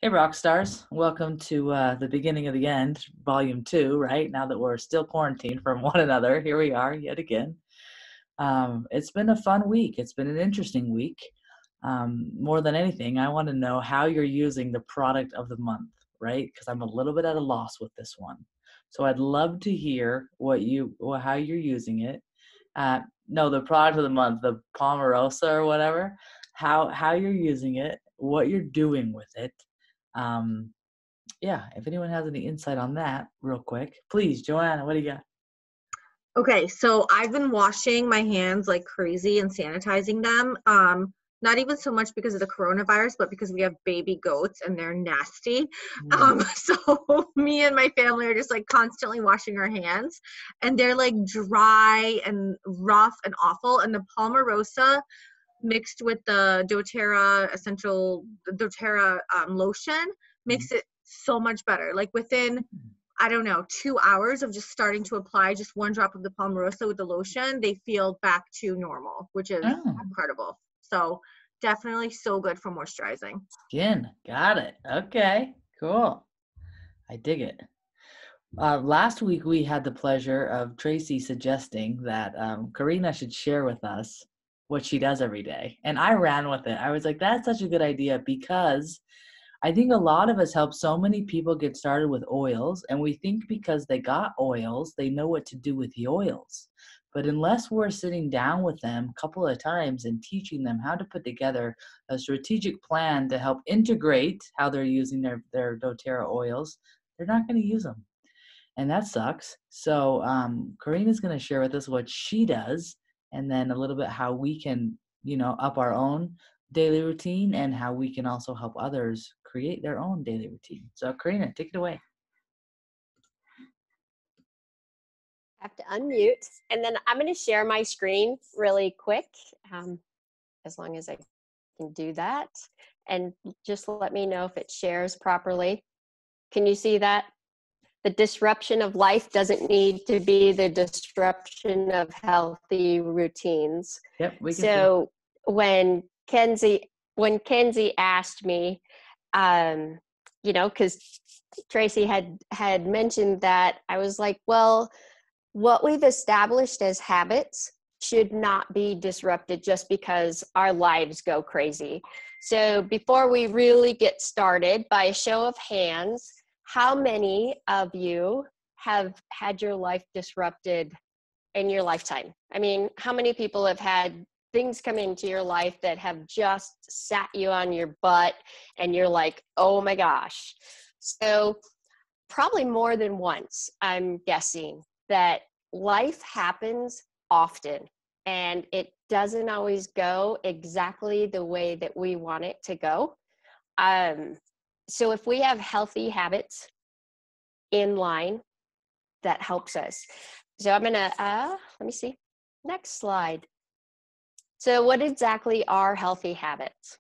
Hey, rock stars. Welcome to the beginning of the end, volume two, right? Now that we're still quarantined from one another, here we are yet again. It's been a fun week. It's been an interesting week. More than anything, I want to know how you're using the product of the month, right? Because I'm a little bit at a loss with this one. So I'd love to hear how you're using it. No, the product of the month, the Pomerosa or whatever, how you're using it, what you're doing with it. Um, yeah, if anyone has any insight on that, real quick, please, Joanna, what do you got? Okay, so I've been washing my hands like crazy and sanitizing them. Not even so much because of the coronavirus, but because we have baby goats and they're nasty. Mm, So me and my family are just like constantly washing our hands, and they're like dry and rough and awful. And the Palmarosa mixed with the doTERRA lotion mm, makes it so much better. Like within, I don't know, 2 hours of just starting to apply just one drop of the Palmarosa with the lotion, they feel back to normal, which is oh, incredible. So definitely so good for moisturizing. skin. Got it. Okay, cool. I dig it. Last week we had the pleasure of Tracy suggesting that Karina should share with us what she does every day. And I ran with it. I was like, that's such a good idea because I think a lot of us help so many people get started with oils, and we think because they got oils, they know what to do with the oils. But unless we're sitting down with them a couple of times and teaching them how to put together a strategic plan to help integrate how they're using their doTERRA oils, they're not going to use them. And that sucks. So Karina's going to share with us what she does, and then a little bit how we can, up our own daily routine and how we can also help others create their own daily routine. So Karina, take it away. Have to unmute, and then I'm going to share my screen really quick, as long as I can do that, and just let me know if it shares properly. Can you see that? The disruption of life doesn't need to be the disruption of healthy routines. Yep, we can see. So when Kenzie asked me, because Tracy had mentioned that, I was like, well, what we've established as habits should not be disrupted just because our lives go crazy. So before we really get started, by a show of hands, how many of you have had your life disrupted in your lifetime? I mean, how many people have had things come into your life that have just sat you on your butt and you're like, oh my gosh. So probably more than once, I'm guessing, that life happens often and it doesn't always go exactly the way that we want it to go. So if we have healthy habits in line, that helps us. So I'm gonna, let me see, next slide. So what exactly are healthy habits?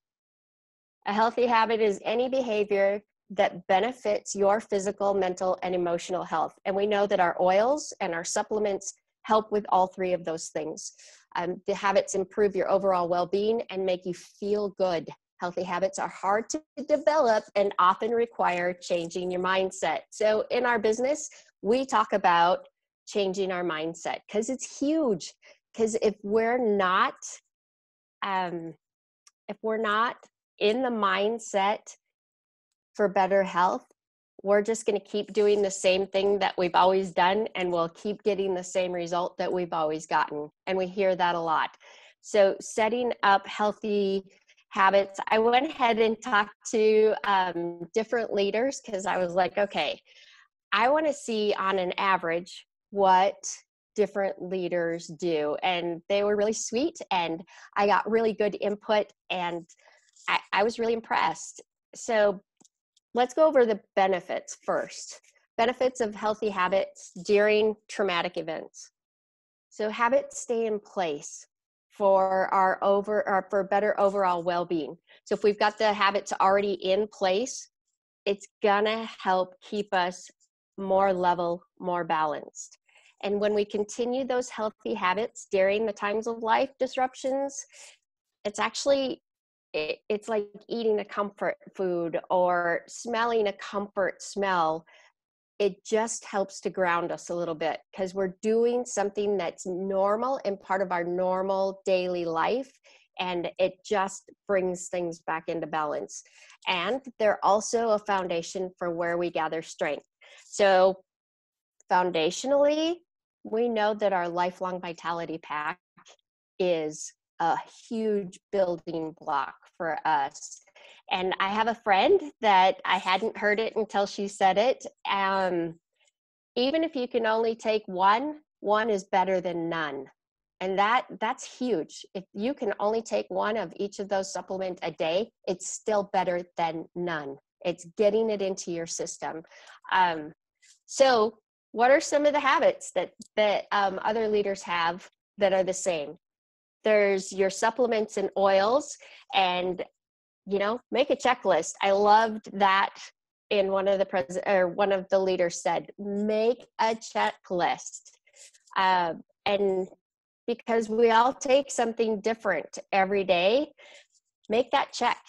A healthy habit is any behavior that benefits your physical, mental, and emotional health. And we know that our oils and our supplements help with all three of those things. The habits improve your overall well-being and make you feel good. Healthy habits are hard to develop and often require changing your mindset. So in our business, we talk about changing our mindset because it's huge. Because if we're not in the mindset for better health, we're just going to keep doing the same thing that we've always done, and we'll keep getting the same result that we've always gotten. And we hear that a lot. So setting up healthy habits, I went ahead and talked to different leaders because I was like, okay, I want to see on an average what different leaders do. And they were really sweet, and I got really good input, and I was really impressed. So let's go over the benefits first. Benefits of healthy habits during traumatic events. So habits stay in place for for better overall well-being. So if we've got the habits already in place, it's gonna help keep us more level, more balanced. And when we continue those healthy habits during the times of life disruptions, it's actually it's like eating a comfort food or smelling a comfort smell. It just helps to ground us a little bit because we're doing something that's normal and part of our normal daily life. And it just brings things back into balance. And they're also a foundation for where we gather strength. So foundationally, we know that our lifelong vitality pack is a huge building block for us. And I have a friend that I hadn't heard it until she said it. Even if you can only take one is better than none. And that's huge. If you can only take one of each of those supplements a day, it's still better than none. It's getting it into your system. So what are some of the habits that other leaders have that are the same? There's your supplements and oils, and make a checklist. I loved that in one of the leaders said, make a checklist. And because we all take something different every day, make that check,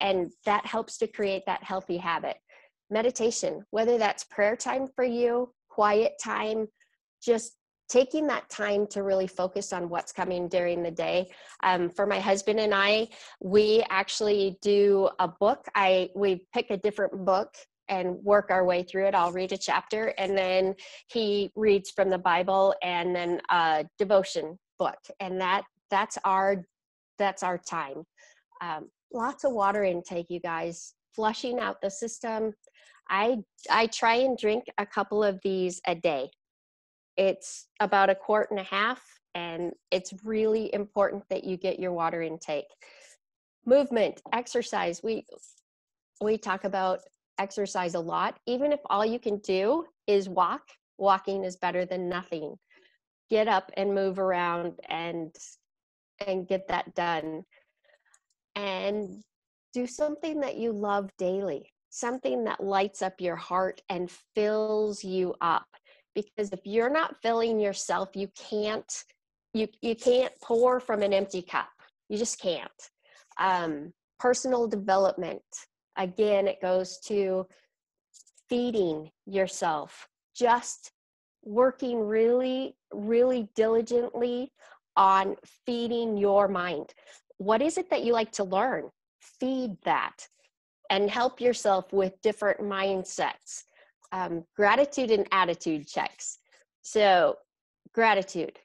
and that helps to create that healthy habit. Meditation, whether that's prayer time for you, quiet time, just taking that time to really focus on what's coming during the day. For my husband and I, we actually do a book. We pick a different book and work our way through it. I'll read a chapter, and then he reads from the Bible, and then a devotion book. And that's our time. Lots of water intake, you guys. Flushing out the system. I try and drink a couple of these a day. It's about 1.5 quarts, and it's really important that you get your water intake. Movement, exercise. We talk about exercise a lot. Even if all you can do is walk, walking is better than nothing. Get up and move around and get that done. And do something that you love daily, something that lights up your heart and fills you up. Because if you're not filling yourself, you can't pour from an empty cup. You just can't. Personal development, again, it goes to feeding yourself, just working really, really diligently on feeding your mind. What is it that you like to learn? Feed that and help yourself with different mindsets. Gratitude and attitude checks. So gratitude.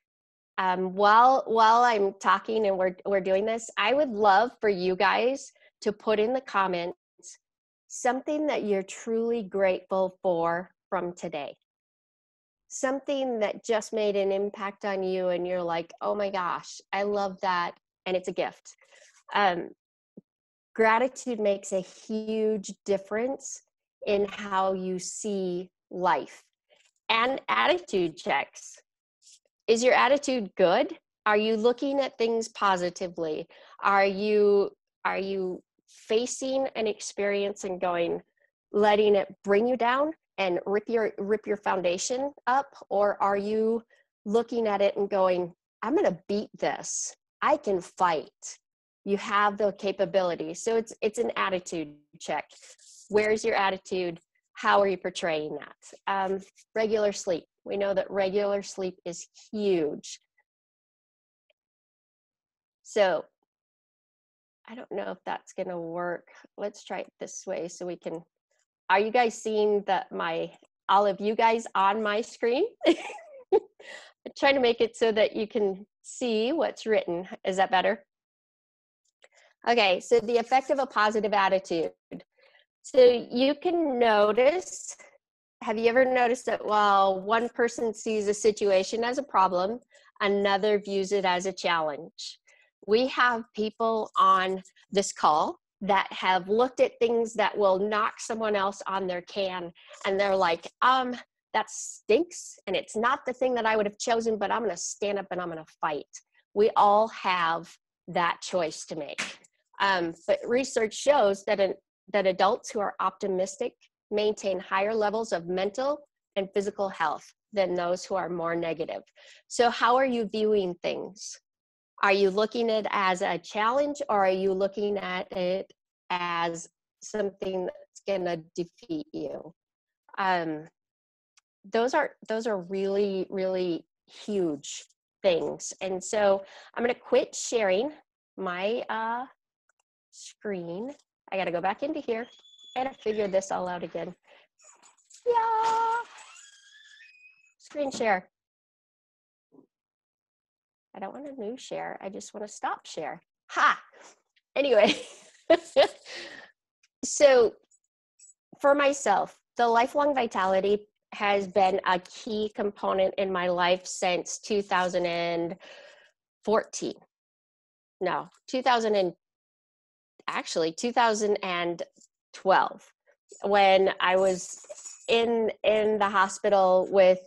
While I'm talking and we're doing this, I would love for you guys to put in the comments something that you're truly grateful for from today. Something that just made an impact on you and you're like, oh my gosh, I love that, and it's a gift. Gratitude makes a huge difference in how you see life. And attitude checks. Is your attitude good? Are you looking at things positively? Are you facing an experience and letting it bring you down and rip your foundation up? Or are you looking at it and going, I'm going to beat this. I can fight. You have the capability. So it's an attitude check. Where's your attitude? How are you portraying that? Regular sleep. We know that regular sleep is huge. So I don't know if that's going to work. Let's try it this way so we can. Are you guys seeing all of you guys on my screen? I'm trying to make it so that you can see what's written. Is that better? Okay, so the effect of a positive attitude. So you can notice, have you ever noticed that while one person sees a situation as a problem, another views it as a challenge? We have people on this call that have looked at things that will knock someone else on their can, and they're like, that stinks, and it's not the thing that I would have chosen, but I'm going to stand up and I'm going to fight. We all have that choice to make. But research shows that adults who are optimistic maintain higher levels of mental and physical health than those who are more negative. So how are you viewing things? Are you looking at it as a challenge, or are you looking at it as something that's going to defeat you? Those are really, really huge things. And so I'm going to quit sharing my screen. I got to go back into here. I got to figure this all out again. Yeah. Screen share. I don't want a new share. I just want to stop share. Ha! Anyway, so for myself, the lifelong vitality has been a key component in my life since 2014. No, 2012, when I was in the hospital with,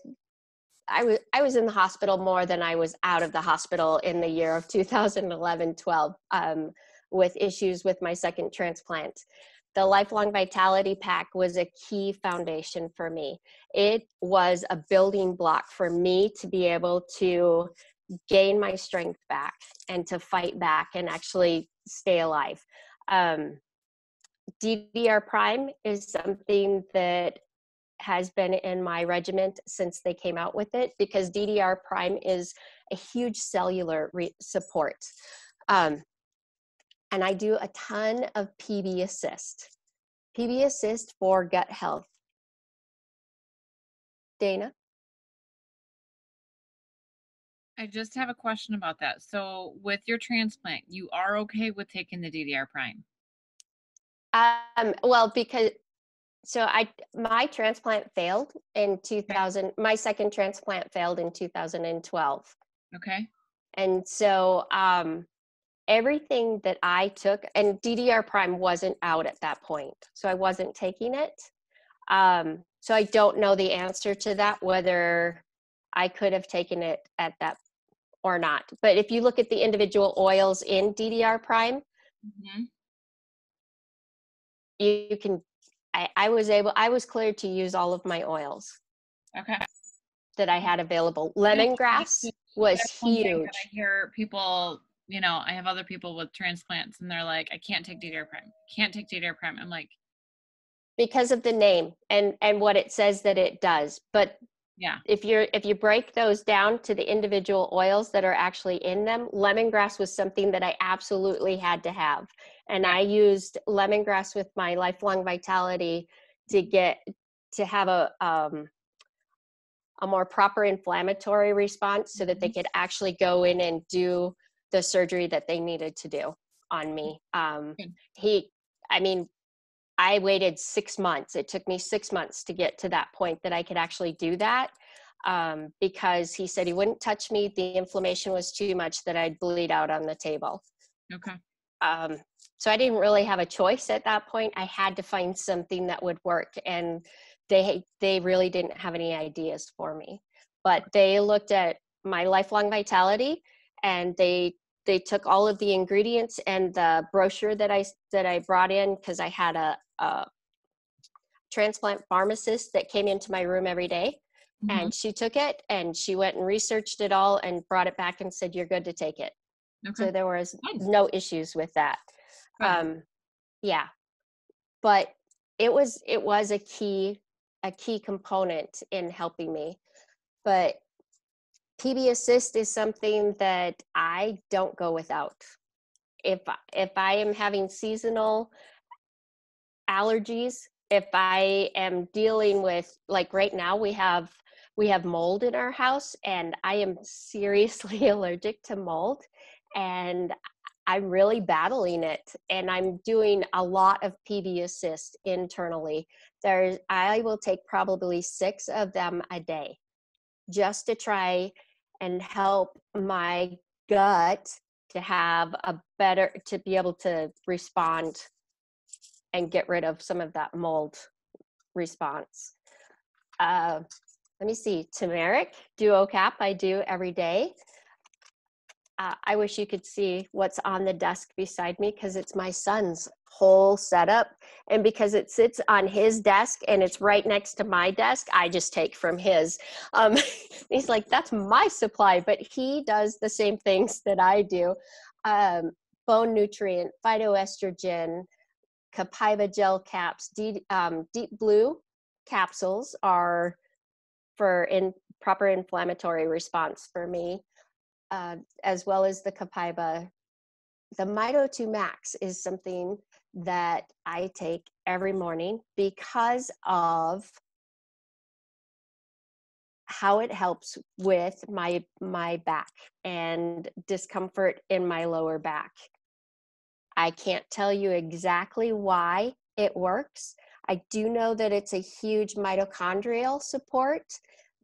I was in the hospital more than I was out of the hospital in the year of 2011-12 with issues with my second transplant. The Lifelong Vitality Pack was a key foundation for me. It was a building block for me to be able to gain my strength back and to fight back and actually stay alive. DDR Prime is something that has been in my regiment since they came out with it, because DDR Prime is a huge cellular support. And I do a ton of PB Assist. PB Assist for gut health. Dana? I just have a question about that. So with your transplant, you are okay with taking the DDR Prime? Well, because my transplant failed in 2000. My second transplant failed in 2012. Okay. And so everything that I took, and DDR Prime wasn't out at that point, so I wasn't taking it. So I don't know the answer to that, whether I could have taken it at that or not. But if you look at the individual oils in DDR Prime, you can, I was cleared to use all of my oils. Okay. That I had available. Lemongrass was huge. I hear people, you know, I have other people with transplants and they're like, I can't take DDR Prime. Can't take DDR Prime. I'm like, because of the name and what it says that it does. But yeah, if you break those down to the individual oils that are actually in them, lemongrass was something that I absolutely had to have. And I used lemongrass with my Lifelong Vitality to have a more proper inflammatory response, so that they could actually go in and do the surgery that they needed to do on me. I waited 6 months. It took me 6 months to get to that point that I could actually do that, because he said he wouldn't touch me. The inflammation was too much, that I'd bleed out on the table. Okay. So I didn't really have a choice at that point. I had to find something that would work, and they really didn't have any ideas for me. But they looked at my Lifelong Vitality, and they took all of the ingredients and the brochure that I brought in, because I had a transplant pharmacist that came into my room every day, and she took it and she went and researched it all and brought it back and said, you're good to take it. Okay. So there was no issues with that. Yeah, but it was a key component in helping me. But PB Assist is something that I don't go without. If I am having seasonal allergies, if I am dealing with, like right now we have mold in our house, and I am seriously allergic to mold, and I'm really battling it, and I'm doing a lot of PB Assist internally. I will take probably 6 of them a day, just to try and help my gut to be able to respond and get rid of some of that mold response. Let me see, turmeric, Duo Cap, I do every day. I wish you could see what's on the desk beside me because it's my son's whole setup. And because it sits on his desk and it's right next to my desk, I just take from his. He's like, that's my supply, but he does the same things that I do. Bone nutrient, phytoestrogen, copaiba gel caps, deep blue capsules are for proper inflammatory response for me. As well as the copaiba. The Mito 2 Max is something that I take every morning because of how it helps with my back and discomfort in my lower back. I can't tell you exactly why it works. I do know that it's a huge mitochondrial support,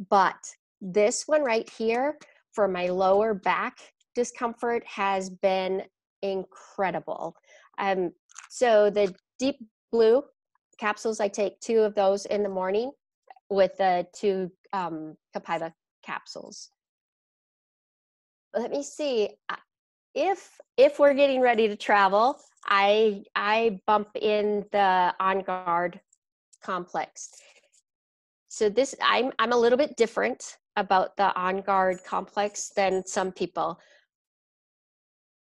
but this one right here for my lower back discomfort has been incredible. So the deep blue capsules, I take 2 of those in the morning with the 2 copaiba capsules. Let me see. If we're getting ready to travel, I bump in the OnGuard Complex. So this, I'm a little bit different about the OnGuard Complex than some people.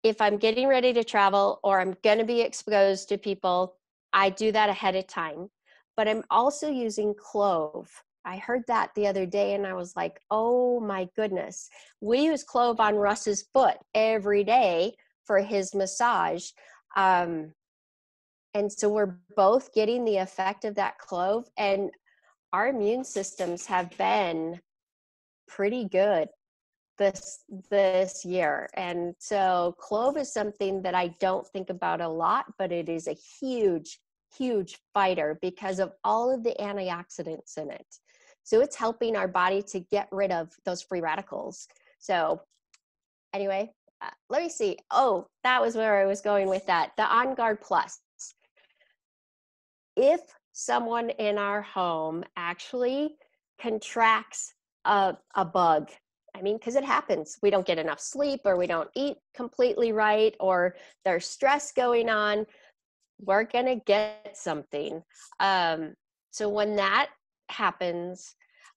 If I'm getting ready to travel or I'm going to be exposed to people, I do that ahead of time. But I'm also using clove. I heard that the other day and I was like, oh my goodness. We use clove on Russ's foot every day for his massage. And so we're both getting the effect of that clove, and our immune systems have been pretty good this year. And so clove is something that I don't think about a lot, but it is a huge fighter because of all of the antioxidants in it. So it's helping our body to get rid of those free radicals. So anyway, let me see. Oh, that was where I was going with that. The OnGuard Plus. If someone in our home actually contracts a bug, I mean, because it happens. We don't get enough sleep, or we don't eat completely right, or there's stress going on, we're going to get something. So when that happens,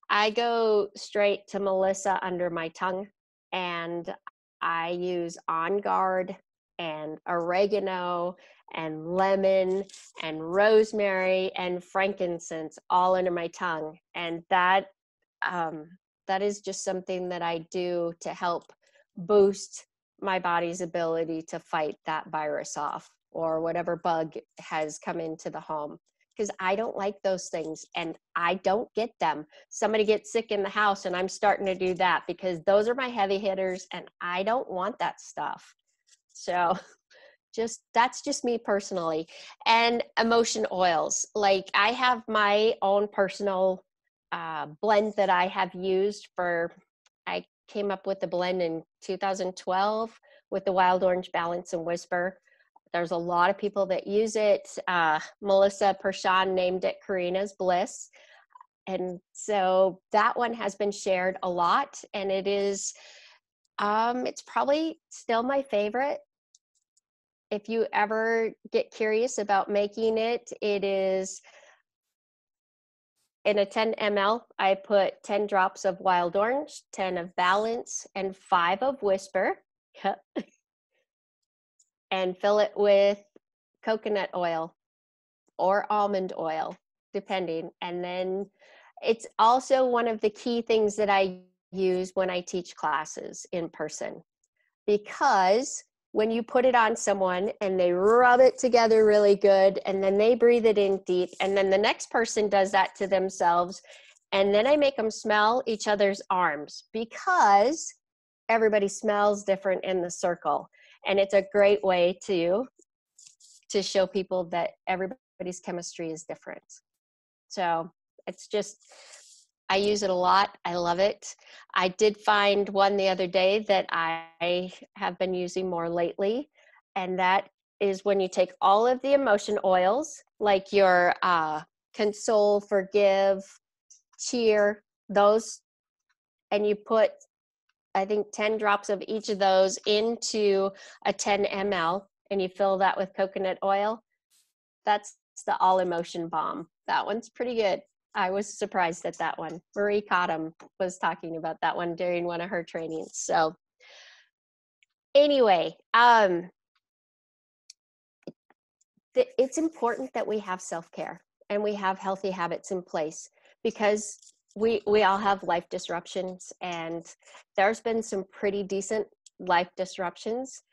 I go straight to Melissa under my tongue, and I use OnGuard and oregano and lemon and rosemary and frankincense all under my tongue. And that is just something that I do to help boost my body's ability to fight that virus off or whatever bug has come into the home, because I don't like those things and I don't get them. Somebody gets sick in the house and I'm starting to do that because those are my heavy hitters and I don't want that stuff. So that's just me personally. And emotion oils, like I have my own personal blend that I have used I came up with the blend in 2012 with the Wild Orange Balance and Whisper. There's a lot of people that use it. Melissa Pershawn named it Karina's Bliss. And so that one has been shared a lot, and it is, it's probably still my favorite. If you ever get curious about making it, it is in a 10 ml, I put 10 drops of wild orange, 10 of balance, and 5 of whisper. And fill it with coconut oil or almond oil, depending. And then it's also one of the key things that I use when I teach classes in person, because when you put it on someone and they rub it together really good, and then they breathe it in deep, and then the next person does that to themselves, and then I make them smell each other's arms, because everybody smells different in the circle. And it's a great way to show people that everybody's chemistry is different. So it's just, I use it a lot. I love it. I did find one the other day that I have been using more lately. And that is when you take all of the emotion oils, like your console, forgive, cheer, those, and you put I think 10 drops of each of those into a 10 ml, and you fill that with coconut oil. That's the All in Motion balm. That one's pretty good. I was surprised at that one. Marie Cottam was talking about that one during one of her trainings. So anyway, it's important that we have self-care and we have healthy habits in place, because we all have life disruptions, and there's been some pretty decent life disruptions.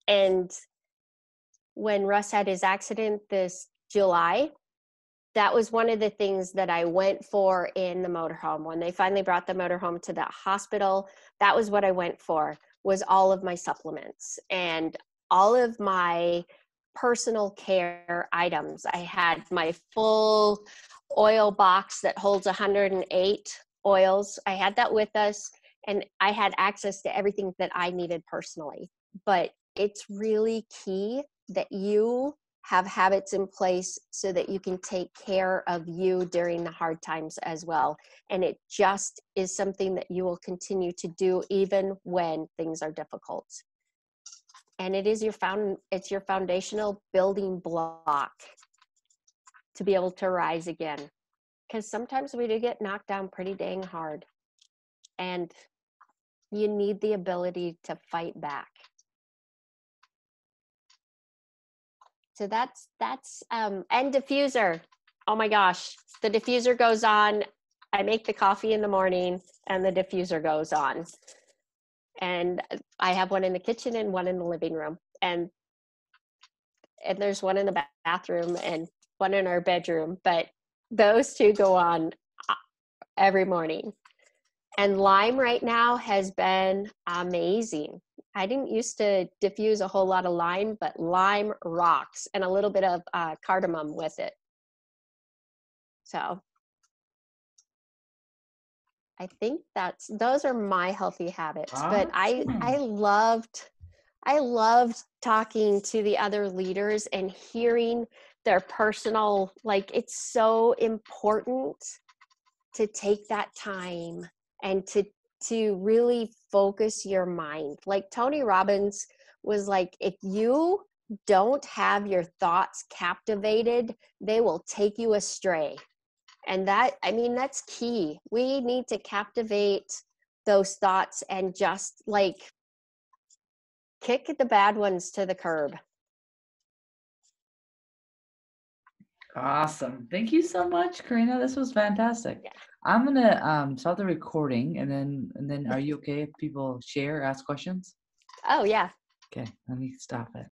And when Russ had his accident this July, that was one of the things that I went for in the motorhome. When they finally brought the motorhome to the hospital, that was what I went for, was all of my supplements and all of my personal care items. I had my full oil box that holds 108 oils. I had that with us, and I had access to everything that I needed personally. But it's really key that you have habits in place so that you can take care of you during the hard times as well. And it just is something that you will continue to do even when things are difficult. And it is it's your foundational building block to be able to rise again. Because sometimes we do get knocked down pretty dang hard. And you need the ability to fight back. So that's and diffuser. Oh my gosh, the diffuser goes on. I make the coffee in the morning and the diffuser goes on. And I have one in the kitchen and one in the living room. And there's one in the bathroom and one in our bedroom, but those two go on every morning. And lime right now has been amazing. I didn't used to diffuse a whole lot of lime, but lime rocks, and a little bit of cardamom with it. So I think those are my healthy habits. Awesome. But I loved talking to the other leaders and hearing their personal, like, it's so important to take that time and to really focus your mind. Like Tony Robbins was like, if you don't have your thoughts captivated, they will take you astray. And that's key. We need to captivate those thoughts and just like kick the bad ones to the curb. Awesome. Thank you so much, Karina. This was fantastic. Yeah. I'm gonna stop the recording, and then are you okay if people share, ask questions? Oh yeah. Okay, let me stop it.